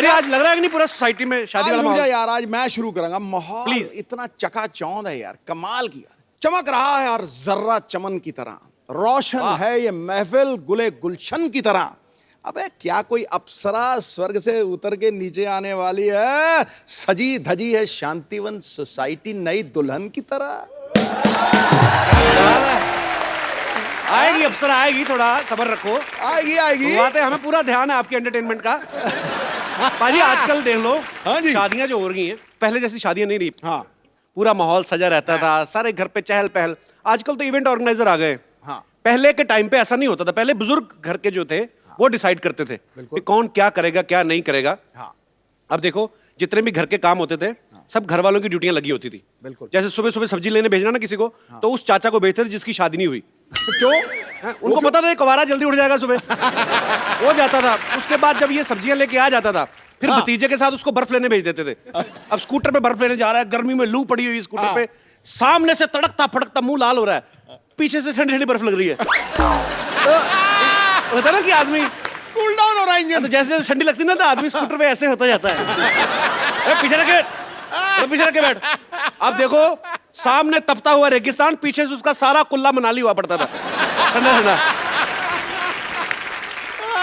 पाजी आज लग रहा है कि नहीं पूरा सोसाइटी में शादी वाला माहौल? यार आज मैं शुरू करूंगा। माहौल Please. इतना चकाचौंध है यार, कमाल की यार, चमक रहा है यार जर्रा चमन की तरह, रोशन है ये महफिल गुले गुलशन की तरह। अबे क्या कोई अप्सरा स्वर्ग से उतर के नीचे आने वाली है? सजी धजी है शांतिवन सोसाइटी नई दुल्हन की तरह। आएगी अप्सरा आएगी, थोड़ा सब्र रखो, आएगी आएगी। बात है, हमें पूरा ध्यान है आपके एंटरटेनमेंट का। पाजी आजकल देख लो, हाँ जी। शादियां जो हो रही हैं, पहले जैसी शादियां नहीं रही। हाँ पूरा माहौल सजा रहता था, सारे घर पे चहल पहल। आजकल तो इवेंट ऑर्गेनाइजर आ गए। हाँ पहले के टाइम पे ऐसा नहीं होता था। पहले बुजुर्ग घर के जो थे वो डिसाइड करते थे कि कौन क्या करेगा क्या नहीं करेगा। हाँ अब देखो जितने भी घर के काम होते थे सब घर वालों की ड्यूटियां लगी होती थी। बिल्कुल। जैसे सुबह सुबह सब्जी लेने भेजना ना किसी को, तो उस चाचा को भेजते थे जिसकी शादी नहीं हुई। क्यों? उनको पता था कवारा जल्दी उठ जाएगा सुबह। वो जाता था, उसके बाद जब ये सब्जियां लेके आ जाता था फिर भतीजे के साथ उसको बर्फ लेने भेज देते थे। अब स्कूटर पे बर्फ लेने जा रहा है, गर्मी में लू पड़ी हुई स्कूटर पे, सामने से तड़कता फड़कता मुंह लाल हो रहा है, पीछे से ठंडी ठंडी बर्फ लग रही है। तो होता ना कि आदमी कूल डाउन हो रहा है इंजन। तो जैसे जैसे ठंडी लगती ना तो आदमी स्कूटर पे ऐसे होता जाता है। पीछे रख के बैठ, पीछे रख के बैठ। अब देखो सामने तपता हुआ रेगिस्तान, पीछे से उसका सारा कुल्ला मनाली हुआ पड़ता था, ठंडा ठंडा।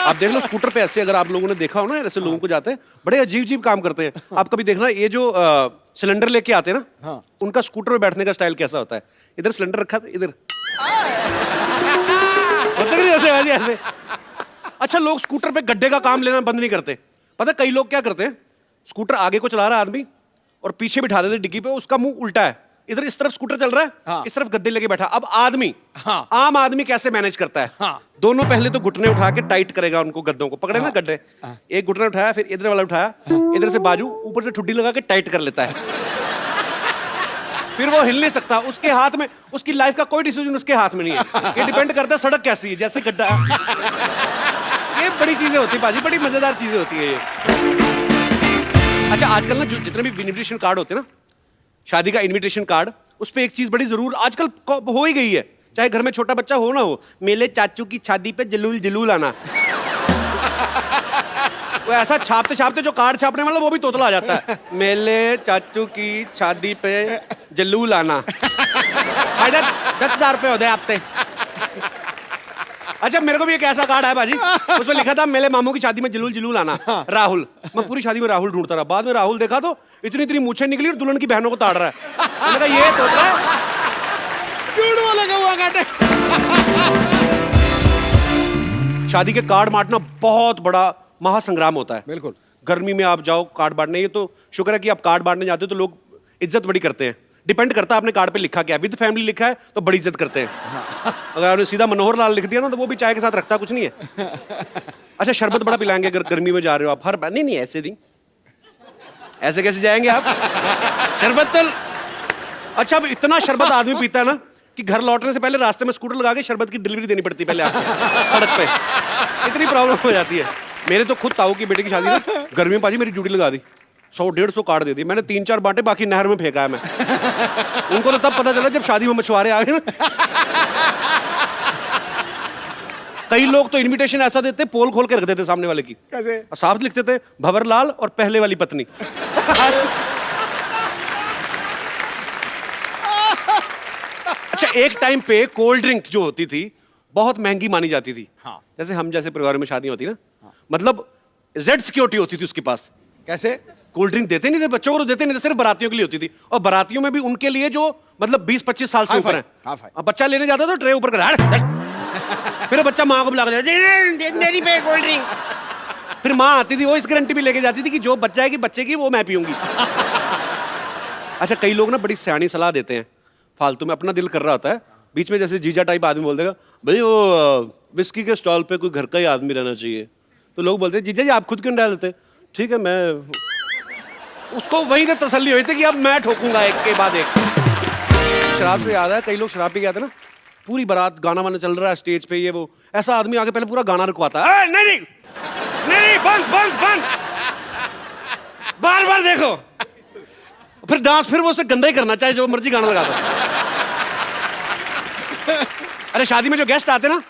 आप देख लो स्कूटर पे ऐसे, अगर आप लोगों ने देखा हो ना ऐसे लोगों को जाते हैं, बड़े अजीब अजीब काम करते हैं। आप कभी देखना ये जो सिलेंडर लेके आते हैं ना, उनका स्कूटर पे बैठने का स्टाइल कैसा होता है? इधर सिलेंडर रखा था, इधर होता नहीं ऐसे ऐसे। अच्छा लोग स्कूटर पे गड्ढे का काम लेना बंद नहीं करते। पता है कई लोग क्या करते हैं, स्कूटर आगे को चला रहा है आदमी और पीछे बिठा देते डिग्गी पे, उसका मुंह उल्टा है, इधर इस तरफ स्कूटर चल रहा है, इस तरफ गद्दे लेके बैठा। अब आदमी आम आदमी कैसे मैनेज करता है? दोनों पहले तो घुटने उठा के टाइट करेगा उनको, गद्दों को पकड़े ना गड्ढे, एक घुटना उठाया फिर इधर वाला उठाया, इधर से बाजू ऊपर से ठुड्डी लगा के टाइट कर लेता है। फिर वो हिल नहीं सकता, उसके हाथ में, उसकी लाइफ का कोई डिसीजन उसके हाथ में नहीं है। ये डिपेंड करता है सड़क कैसी है, जैसे गड्ढा है। ये बड़ी चीजें होती है बाजी, बड़ी मजेदार चीजें होती है ये। अच्छा आजकल ना जो जितने भी इनविटेशन कार्ड होते हैं ना, शादी का इनविटेशन कार्ड, उस पे एक चीज बड़ी जरूर आजकल हो ही गई है, चाहे घर में छोटा बच्चा हो ना हो, मेरे चाचू की शादी पे जलूल जलूल आना। वो ऐसा छापते छापते जो कार्ड छापने वाला वो भी तोतला आ जाता है, मेले चाचू की शादी पे जलूल आना। 10,000 रुपये होते हफ्ते। अच्छा मेरे को भी एक ऐसा कार्ड है बाजी, उसमें लिखा था मेरे मामू की शादी में जलूल जलूल आना, राहुल। मैं पूरी शादी में राहुल ढूंढता रहा, बाद में राहुल देखा तो इतनी इतनी मूछें निकली और दुल्हन की बहनों को ताड़ रहा है। मैंने कहा ये तोतला है, झूठ वो लगा हुआ काटे। शादी के कार्ड बांटना बहुत बड़ा महासंग्राम होता है। बिल्कुल। गर्मी में आप जाओ कार्ड बांटने, ये तो शुक्र है कि आप कार्ड बांटने जाते हो तो लोग इज्जत बड़ी करते हैं। डिपेंड करता है आपने कार्ड पे लिखा क्या, विद फैमिली लिखा है तो बड़ी इज्जत करते हैं। अगर आपने सीधा मनोहर लाल लिख दिया ना तो वो भी चाय के साथ रखता कुछ नहीं है। अच्छा शरबत बड़ा पिलाएंगे अगर गर्मी में जा रहे हो आप, हर बार नहीं ऐसे दिन ऐसे कैसे जाएंगे आप? शरबत तो अच्छा अब इतना शरबत आदमी पीता है ना कि घर लौटने से पहले रास्ते में स्कूटर लगा के शरबत की डिलीवरी देनी पड़ती है पहले आपको सड़क पे, इतनी प्रॉब्लम हो जाती है। मेरे तो खुद ताऊ की बेटे की शादी ना गर्मी में पाजी मेरी ड्यूटी लगा दी, 100-150 कार्ड दे दी मैंने, 3-4 बांटे, बाकी नहर में फेंका है मैं। उनको तो तब पता चला जब शादी में मछुआरे आ गए ना। कई लोग तो इनविटेशन ऐसा देते पोल खोल के रख देते सामने वाले की, कैसे? साफ लिखते थे भंवरलाल और पहले वाली पत्नी। अच्छा एक टाइम पे कोल्ड ड्रिंक जो होती थी बहुत महंगी मानी जाती थी। जैसे हम जैसे परिवार में शादी होती ना, मतलब जेड सिक्योरिटी होती थी उसके पास। कैसे? कोल्ड ड्रिंक देते नहीं थे बच्चों को, तो देते नहीं थे, सिर्फ बारातियों के लिए होती थी, और बारातियों में भी उनके लिए जो मतलब 20-25 साल से ऊपर है। अब बच्चा लेने जाता तो ट्रे ऊपर कर फिर बच्चा माँ को बुला मेरी पे कोल्ड ड्रिंक। फिर माँ आती थी, वो इस गारंटी भी लेके जाती थी कि जो बच्चा है कि बच्चे की वो मैं पीऊंगी। अच्छा कई लोग ना बड़ी सियानी सलाह देते हैं, फालतू में अपना दिल कर रहा होता है, बीच में जैसे जीजा टाइप आदमी बोल देगा भाई वो विस्की के स्टॉल पे कोई घर का ही आदमी रहना चाहिए, तो लोग बोलते हैं जीजा जी आप खुद क्यों डाल देते? ठीक है मैं, उसको वहीं से तसल्ली हुई थी कि अब मैं ठोकूंगा एक के बाद एक। शराब से याद है कई लोग शराब पी गए थे ना, पूरी बारात गाना वाना चल रहा है स्टेज पे, ये वो ऐसा आदमी आगे पहले पूरा गाना रुकवाता है, नहीं नहीं नहीं बंद बंद बंद, बार बार देखो, फिर डांस फिर वो उसे गंदा ही करना चाहे जो मर्जी गाना लगा दो। अरे शादी में जो गेस्ट आते ना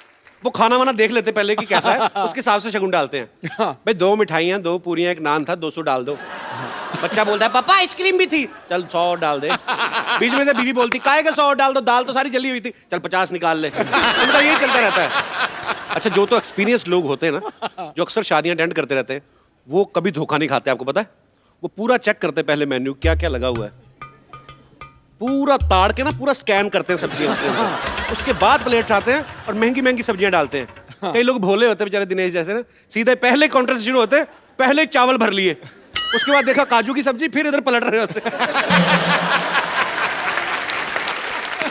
वो खाना वाना देख लेते पहले कि कैसा है, उसके हिसाब से शगुन डालते हैं। भाई 2 मिठाइयाँ, 2 पूरियाँ, 1 नान था, 200 डाल दो। बच्चा बोलता है पापा आइसक्रीम भी थी, चल 100 डाल दे। बीच में से बीवी बोलती काहे का 100 डाल दो, दाल तो सारी जली हुई थी, चल 50 निकाल ले। उनका यही चलता रहता है। अच्छा, जो तो एक्सपीरियंस लोग होते हैं ना, जो अक्सर शादियां अटेंड करते रहते हैं, वो कभी धोखा नहीं खाते। आपको पता है, वो पूरा चेक करते हैं पहले मेन्यू क्या क्या लगा हुआ है, पूरा ताड़ के ना पूरा स्कैन करते हैं सब्जियां उसके बाद प्लेट उठाते हैं और महंगी महंगी सब्जियां डालते हैं। कई लोग भोले होते हैं बेचारे, दिनेश जैसे ना, सीधे पहले काउंटर से शुरू होते हैं, पहले चावल भर लिए, उसके बाद देखा काजू की सब्जी, फिर इधर पलट रहे होते।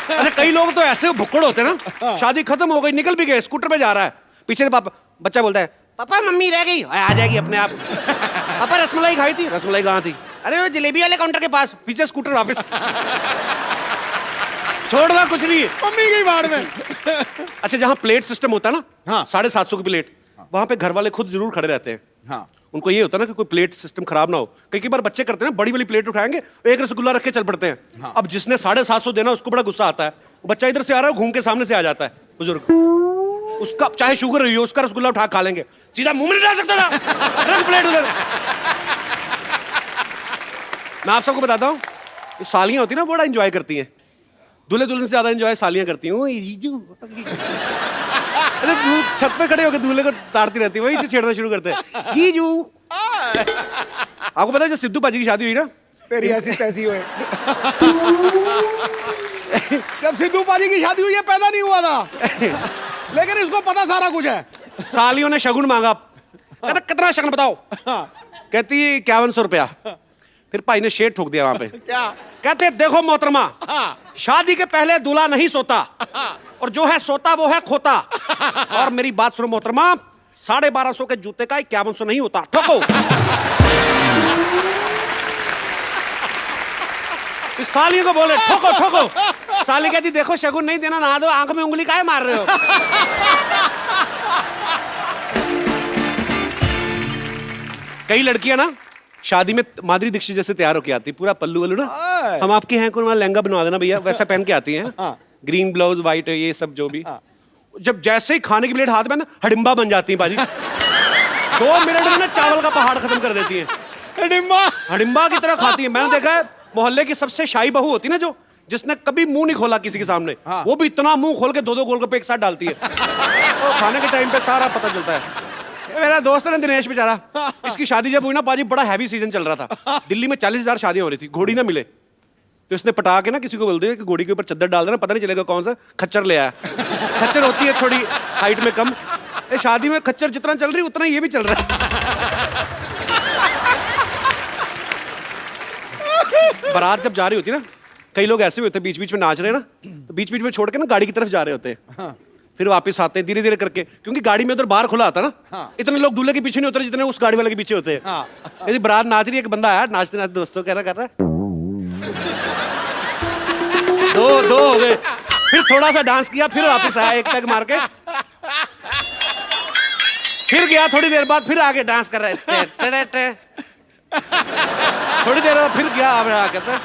अच्छा, कई लोग तो ऐसे भुक्कड़ होते हैं ना, शादी खत्म हो गई, निकल भी गए, स्कूटर पे जा रहा है, पीछे से पापा, बच्चा बोलता है पापा मम्मी रह गई, आ जाएगी अपने आप। पापा रसमलाई खाई थी, रसमलाई कहाँ थी, अरे वो जलेबी वाले काउंटर के पास, पीछे स्कूटर वापस। छोड़ दो, कुछ नहीं, मम्मी गई बाहर में। अच्छा, जहाँ प्लेट सिस्टम होता है ना, हाँ। 750 की प्लेट, वहां पे घर वाले खुद जरूर खड़े रहते हैं। हाँ। उनको ये होता है ना कि कोई प्लेट सिस्टम खराब ना हो। कई बार बच्चे करते हैं ना, बड़ी वाली प्लेट उठाएंगे, एक रसगुल्ला रख के चल पड़ते हैं। हाँ। अब जिसने 750 देना उसको बड़ा गुस्सा आता है, वो बच्चा इधर से आ रहा है, घूम के सामने से आ जाता है बुजुर्ग, उसका चाहे शुगर रही हो, उसका रसगुल्ला उठा खा लेंगे, सीधा मुंह में नहीं डाल सकता था, रख प्लेट उधर। मैं आप सबको बताता हूँ, सालियां होती है ना, बड़ा एंजॉय करती हैं, दूल्हे दुल्हन से ज्यादा एंजॉय सालियां करती हैं। अरे छत पे खड़े होकर दूल्हे को ताड़ती रहती है, वही से छेड़ना शुरू करते हैं, जीजू। आपको पता है जब सिद्धू पाजी की शादी हुई ना, तेरी ऐसी तैसी हुए। जब सिद्धू पाजी की शादी हुई, ये पैदा नहीं हुआ था, लेकिन इसको पता सारा कुछ है। सालियों ने शगुन मांगा, कहता कितना शगुन बताओ, कहती 5100 रुपया। फिर भाई ने शेर ठोक दिया वहां पे, क्या कहते देखो मोहतरमा, शादी के पहले दूल्हा नहीं सोता, और जो है सोता वो है खोता। और मेरी बात सुनो मोहतरमा, 1250 के जूते का 5100 नहीं होता, ठोको। इस सालियों को बोले ठोको ठोको, साली कहती देखो शगुन नहीं देना, ना दो, आंख में उंगली काहे मार रहे हो। कई लड़कियां ना शादी में माधुरी दीक्षित जैसे तैयार होके आती, पूरा पल्लू वल्लू ना, हम आपके हैं कोई लहंगा बनवा देना भैया, वैसा पहन के आती हैं, ग्रीन ब्लाउज व्हाइट ये सब जो भी। जब जैसे ही खाने की प्लेट हाथ में ना, हडिम्बा बन जाती है बाजी। 2 मिनट में ना चावल का पहाड़ खत्म कर देती है, हडिम्बा की तरह खाती है। मैंने देखा है मोहल्ले की सबसे शाही बहू होती है ना, जो जिसने कभी मुंह नहीं खोला किसी के सामने, वो भी इतना मुंह खोल के 2-2 गोलगप्पे एक साथ डालती है। तो खाने के टाइम पे सारा पता चलता है। मेरा दोस्त है ना दिनेश बेचारा, इसकी शादी जब हुई ना पाजी, बड़ा हैवी सीजन चल रहा था, दिल्ली में 40,000 शादियां हो रही थी, घोड़ी ना मिले, तो इसने पटा के ना किसी को बोल दिया कि घोड़ी के ऊपर चद्दर डाल देना, पता नहीं चलेगा कौन सा खच्चर ले आया। खच्चर होती है थोड़ी हाइट में कम, शादी में खच्चर जितना चल रही उतना ये भी चल रहा है। बारात जब जा रही होती है ना, कई लोग ऐसे भी होते हैं बीच बीच में नाच रहे हैं ना, तो बीच बीच में छोड़ के ना गाड़ी की तरफ जा रहे होते हैं, फिर वापस आते हैं धीरे धीरे करके, क्योंकि गाड़ी में उधर बाहर खुला आता ना, इतने लोग दूल्हे के पीछे नहीं उतरे जितने उस गाड़ी वाले के पीछे होते हैं। यदि बारात नाच रही है, एक बंदा आया नाचते नाचते दोस्तों कह रहा कर रहा है, दो हो गए, फिर थोड़ा सा डांस किया, फिर वापस आया एक पैग मार के, फिर गया, थोड़ी देर बाद फिर आके डांस कर रहा है, थोड़ी देर बाद फिर गया, कहता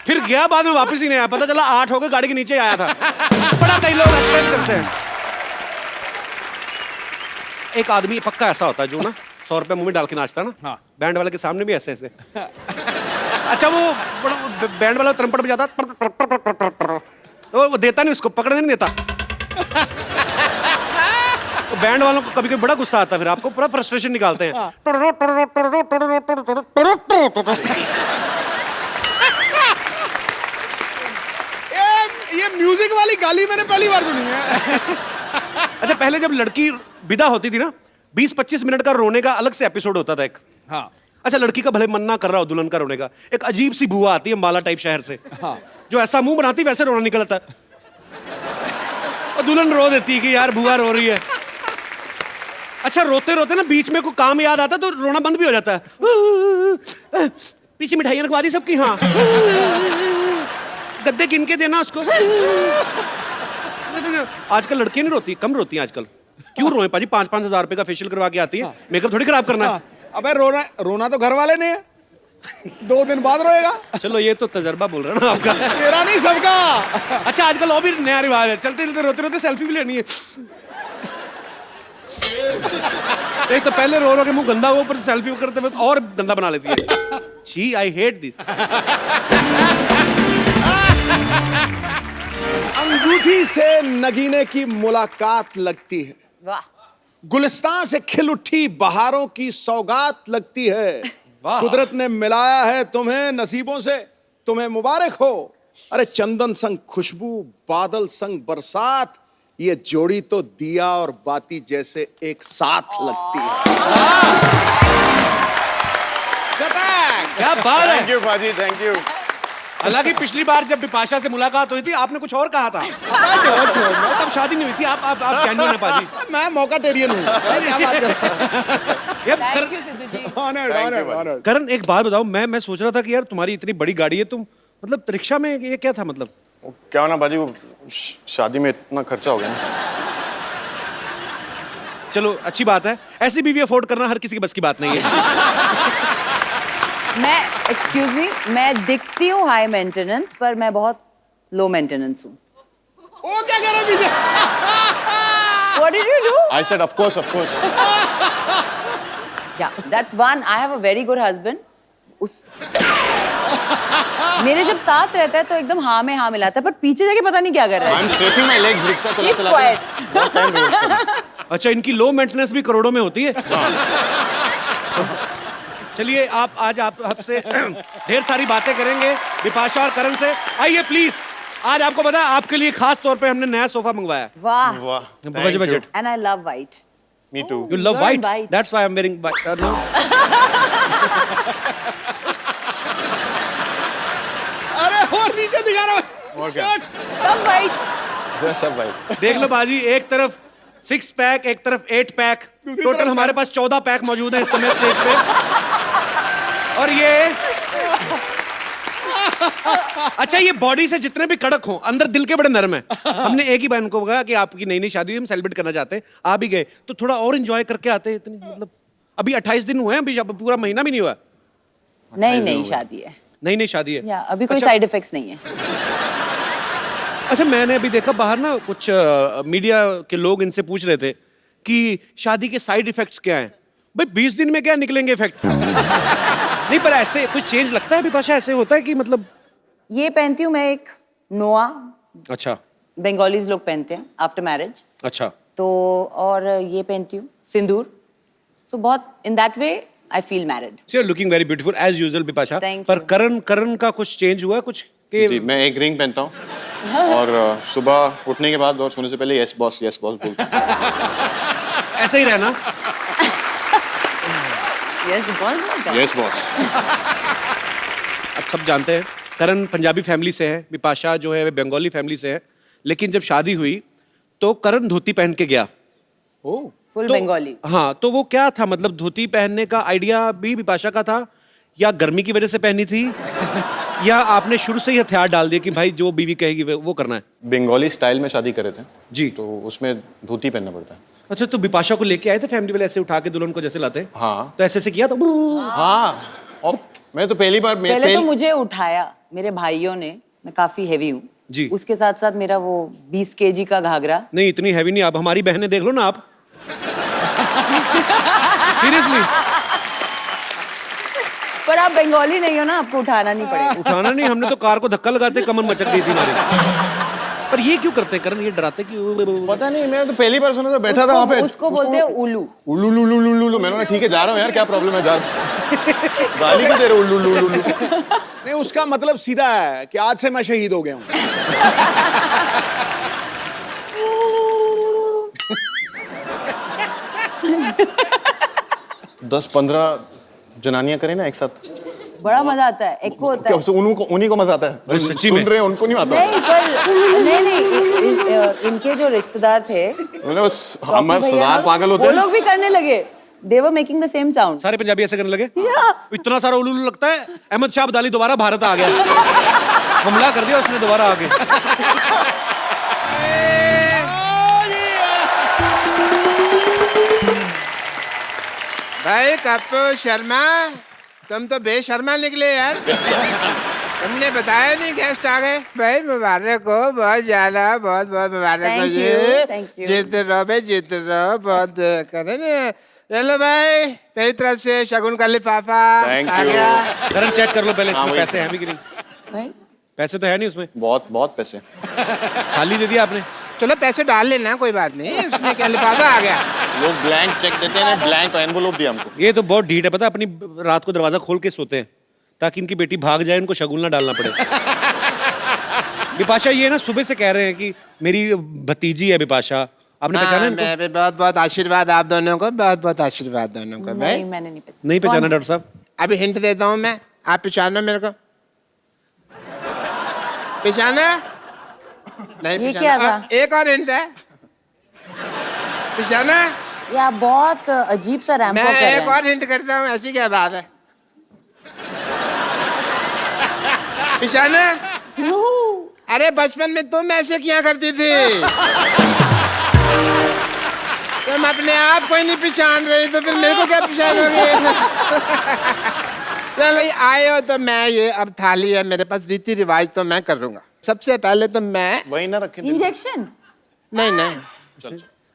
फिर गया, बाद में वापस ही नहीं आया, पता चला 8 होकर गाड़ी के नीचे आया था। बड़ा कई लोग एक्सप्रेस करते हैं। एक आदमी पक्का ऐसा होता है जो ना 100 रुपए मुंह में डाल के नाचता ना, बैंड वाले के सामने भी ऐसे ऐसे। अच्छा, वो बैंड वाला ट्रम्पट बजाता, तो वो देता नहीं, उसको पकड़ने नहीं देता। तो बैंड वालों को कभी कभी बड़ा गुस्सा आता है, फिर आपको पूरा फ्रस्ट्रेशन निकालते हैं। ये म्यूजिक वाली गाली मैंने पहली बार सुनी है। अच्छा, पहले जब लड़की विदा होती थी ना, 20-25 मिनट का रोने का अलग से एपिसोड होता था एक। हाँ। अच्छा, लड़की का भले मन ना कर रहा हो दुल्हन का रोने का, एक अजीब सी बुआ आती है अंबाला टाइप शहर से, जो ऐसा मुंह बनाती वैसे रोना निकलता है, और दुल्हन रो देती है कि यार बुआ रो रही है। अच्छा, रोते रोते ना बीच में कोई काम याद आता है तो रोना बंद भी हो जाता है। पीछे मिठाइयाँ रखवा दी सबकी, हाँ, गद्दे गिन के देना उसको। आजकल लड़कियां नहीं रोती, कम रोती हैं आजकल। क्यों रोए पाजी? 5-5 हजार रुपए का फेशियल करवा के आती है, मेकअप थोड़ी खराब करना है। अबे रोना तो घर वाले ने है, 2 दिन बाद रोएगा। चलो ये तो तजर्बा बोल रहा ना आपका। तेरा नहीं, सबका। अच्छा आजकल और भी नया रिवाज है, चलते चलते रोते रोते सेल्फी भी लेनी है। एक तो पहले रो रो के मुंह गंदा हो, ऊपर सेल्फी करते वक्त और गंदा बना लेती है। छी, आई हेट दिस। अंगूठी से नगीने की मुलाकात लगती है, वाह। गुलिस्तान से खिल उठी बहारों की सौगात लगती है। वाह। कुदरत ने मिलाया है तुम्हें नसीबों से, तुम्हें मुबारक हो। अरे चंदन संग खुशबू, बादल संग बरसात, ये जोड़ी तो दिया और बाती जैसे एक साथ लगती है। क्या बात है। थैंक यू पाजी, थैंक यू। हालांकि पिछली बार जब बिपाशा से मुलाकात हुई थी आपने कुछ और कहा था। तब शादी नहीं हुई थी। आप जेन्युइन है पाजी। मैं मौकाटेरियन हूँ। Thank you Sidhu ji. Honoured. Karan एक बात बताओ, मैं सोच रहा था कि यार तुम्हारी इतनी बड़ी गाड़ी है, तुम मतलब रिक्शा में ये क्या था मतलब? क्या ना बाजी, वो शादी में इतना खर्चा हो गया ना। चलो अच्छी बात है, ऐसी बीवी अफोर्ड करना हर किसी की बस की बात नहीं है। मैं एक्सक्यूज मी, मैं दिखती हूँ हाई मेंटेनेंस, पर मैं बहुत लो मेंटेनेंस हूँ। वो क्या कर रहे पीछे? What did you do? I said of course, of course. Yeah, that's one. I have a very good husband. उस मेरे जब साथ रहता है तो एकदम हाँ में हाँ मिलाता है, पर पीछे जाके पता नहीं क्या कर रहा है। I'm stretching my legs, rickshaw चला Keep चला quiet. अच्छा, इनकी लो मेंटेनेंस भी करोड़ों में होती है। चलिए आज आपसे ढेर सारी बातें करेंगे बिपाशा और करण से। आइए प्लीज, आज आपको पता है आपके लिए खास तौर पे हमने नया सोफा मंगवाया है। वाह। वाह, budget. And I love white. me too. You love You're white? white. That's why I'm wearing white. No. अरे और नीचे दिखा रहा हूँ। और क्या? सब white. सब भाई। देख लो बाजी, एक तरफ 6 पैक, एक तरफ 8 पैक, टोटल हमारे पास 14 पैक मौजूद है इस समय स्टेज पे। और ये अच्छा, ये बॉडी से जितने भी कड़क हो, अंदर दिल के बड़े नरम है। हमने एक ही बहन को कहा कि आपकी नई नई शादी हुई, हम सेलिब्रेट करना चाहते हैं, आ भी गए तो थोड़ा और एंजॉय करके आते हैं। इतनी मतलब अभी 28 दिन हुए हैं, अभी पूरा महीना भी नहीं हुआ। नई शादी है। नई शादी है। या अभी कोई अच्छा। साइड इफेक्ट्स नहीं है। अच्छा, मैंने अभी देखा बाहर ना कुछ मीडिया के लोग इनसे पूछ रहे थे कि शादी के साइड इफेक्ट्स क्या हैं। भाई 20 दिन में क्या निकलेंगे इफेक्ट? नहीं, पर ऐसे कुछ चेंज लगता है बिपाशा? ऐसे होता है कि मतलब ये पहनती हूँ मैं एक नोआ, अच्छा बंगालीज लोग पहनते हैं आफ्टर मैरिज। अच्छा। तो और ये पहनती हूँ सिंदूर। सो बहुत in that way I feel married. So you are looking very beautiful as usual Bipasha. Thank पर you. करण का कुछ चेंज हुआ कुछ जी, कि मैं एक रिंग पहनता हूँ और सुबह उठने के बाद और सोने से पहले यस बॉस बोलता हूँ। ऐसे ही रहना? Yes boss. अब सब जानते हैं करण पंजाबी फैमिली से है, बिपाशा जो है बंगाली फैमिली से है, लेकिन जब शादी हुई तो करण धोती पहन के गया। फुल तो, बंगाली। हाँ, तो वो क्या था मतलब धोती पहनने का आइडिया भी बिपाशा का था या गर्मी की वजह से पहनी थी या आपने शुरू से ही हथियार डाल दिया कि भाई जो बीवी कहेगी वो करना है? बंगाली स्टाइल में शादी करे थे जी। तो उसमें धोती पहनना पड़ता है। अच्छा, तो बिपाशा को लेके आए थे फैमिली वाले ऐसे उठा के दुल्हन को जैसे लाते हैं? हाँ। तो ऐसे किया तो हाँ, और मैं तो पहली बार पहले तो मुझे उठाया मेरे भाइयों ने, मैं काफी हेवी हूँ जी। उसके साथ साथ मेरा वो 20 kg का घाघरा। नहीं, इतनी हैवी नहीं। आप हमारी बहनें देख लो ना आप। सीरियसली। पर आप बंगाली नहीं हो ना, आपको उठाना नहीं पड़ेगा। उठाना नहीं, हमने तो कार को धक्का लगाते कमर मचक गई थी हमारी। पर ये क्यों करते हैं करण? ये डराते क्यों? पता नहीं, मैं तो पहली बार सुना था, बैठा था वहाँ पे। उसको बोलते हैं उल्लू। उल्लू। मैंने बोला ठीक है, जा रहा हूँ यार, क्या प्रॉब्लम है, जा गाली क्यों दे रहे हो? उल्लू। नहीं, उसका मतलब सीधा है कि आज से मैं शहीद हो गया हूँ। 10-15 जनानियां करें ना एक साथ, बड़ा मजा आता है, एको होता क्या है। उन्हीं को मजा आता है? अरे सच्ची सुन में? रहे हैं उनको नहीं आता? नहीं, पर नहीं, इनके जो रिश्तेदार थे मैंने बस शौकी हमारे भैया सरदार लोग, पागल होते वो हैं। लोग भी करने लगे। They were making the same sound. सारे पंजाबी ऐसे करने लगे? Yeah. इतना सारा उल्लू लगता है अहमद शाह अब्दाली दोबारा भारत आ गया। हमला कर दिया उसने दोबारा आके। भाई कपूर शर्मा, तुम तो बेशर्मा निकले यार। तुमने बताया नहीं गेस्ट आ गए। भाई मुबारक हो, बहुत ज्यादा, बहुत बहुत मुबारक हो Thank you. जीते रहो भाई, जीते रहो, बहुत करे ना। चलो भाई, मेरी तरफ से शगुन का लिफाफा Thank आ you. गया। करण चेक कर लो पहले हाँ, इसमें वही। पैसे हैं भी कि नहीं। भाई पैसे तो है नहीं उसमें, बहुत बहुत पैसे। खाली दे दिया आपने। चलो पैसे डाल लेना, कोई बात नहीं, उसमें क्या लिफाफा आ गया। लोग ब्लैंक चेक देते हैं, ब्लैंक एनवलप दिया हमको। ये तो बहुत ढीठ है, पता है, अपनी रात को दरवाजा खोल के सोते हैं ताकि इनकी बेटी भाग जाए, इनको शगुन ना डालना पड़े। बिपाशा ये ना सुबह से कह रहे हैं कि मेरी भतीजी है बिपाशा, आपने पहचाना इनको? मैं भी बहुत बहुत आशीर्वाद आप दोनों को, बहुत बहुत आशीर्वाद दोनों को भाई। नहीं, मैंने नहीं पहचाना। नहीं पहचाना डॉक्टर साहब? अभी हिंट देता हूँ मैं, आप पहचानो मेरे को। पहचाना? नहीं ये पहचाना। क्या था? एक और हिंट है, पहचाना? ये आप बहुत अजीब सा रैंप मैं वॉक कर रहे एक हैं। और हिंट करता हूँ, ऐसी क्या बात है? पहचाना? अरे बचपन में तुम ऐसे क्या करती थी? तुम अपने आप को ही नहीं पहचान रही, तो फिर मेरे को क्या पहचानोगे? चलो आए हो तो मैं, ये अब थाली है मेरे पास, रीति रिवाज तो मैं करूंगा। सबसे पहले तो मैं, वही ना रखे थे। इंजेक्शन? नहीं नहीं,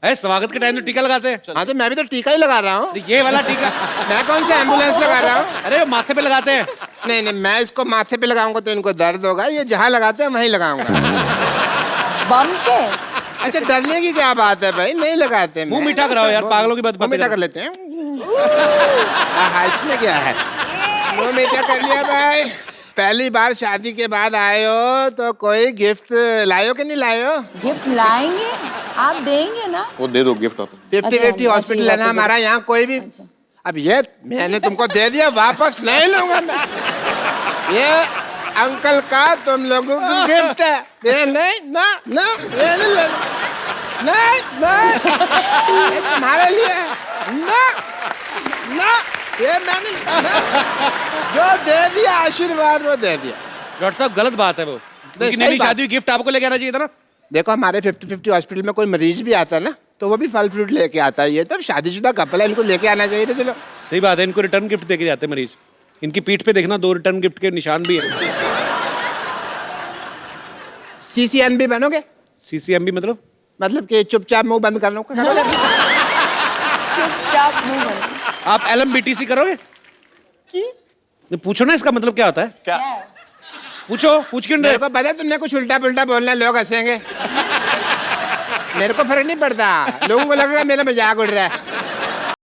अरे स्वागत के टाइम तो टीका लगाते हैं। हाँ तो मैं भी तो टीका ही लगा रहा हूँ। अरे ये वाला टीका, मैं कौन सा एम्बुलेंस लगा रहा हूँ? अरे वो माथे पे लगाते हैं। नहीं नहीं, मैं इसको माथे पे लगाऊंगा तो इनको दर्द होगा, ये जहाँ लगाते हैं वहीं लगाऊंगा। बम पे? अच्छा डरने की क्या बात है भाई, नहीं लगाते। मुंह मीठा कराओ यार, पागलों की बात मुंह मीठा कर लेते हैं। हाँ इसमें क्या है, मुंह मीठा कर लिया भाई। पहली बार शादी के बाद आए हो तो कोई गिफ्ट लाए हो कि नहीं लाए हो? गिफ्ट लाएंगे, आप देंगे ना? वो दे दो गिफ्ट आप। 50-50 अच्छा, हॉस्पिटल है ना हमारा यहाँ, कोई भी। अच्छा। अब ये मैंने तुमको दे दिया, वापस नहीं लूंगा मैं। ये अंकल का तुम लोगों को गिफ्ट है, ये नहीं ना ना, ये नहीं लेना, नहीं नहीं, ये तुम्हारे लिए है। ना ना, ये मैंने जो दे दिया आशीर्वाद वो दे दिया। डॉक्टर साहब गलत बात है वो, लेकिन सही मेरी बात। शादी हुई, गिफ्ट आपको लेके आना चाहिए था ना। देखो हमारे 50-50 हॉस्पिटल में कोई मरीज भी आता है ना, तो वो भी फल फ्रूट लेके आता है। ये तो शादीशुदा कपल है, इनको लेके आना चाहिए था। चलो सही बात है, इनको रिटर्न गिफ्ट देके जाते हैं मरीज। इनकी पीठ पे देखना 2 रिटर्न गिफ्ट के निशान भी है। CCNB बनोगे? सीसीएमबी मतलब कि चुपचाप मुंह बंद कर लो। चुपचाप मुंह बंद। आप LMBTC करोगे? पूछो ना इसका मतलब क्या होता है, क्या है? पूछो, पूछ क्यों मेरे रहे? को पता है तुमने कुछ उल्टा पुल्टा बोलना है, लोग हंसेंगे। मेरे को फर्क नहीं पड़ता, लोगों को लगेगा मेरा मजाक उड़ रहा है।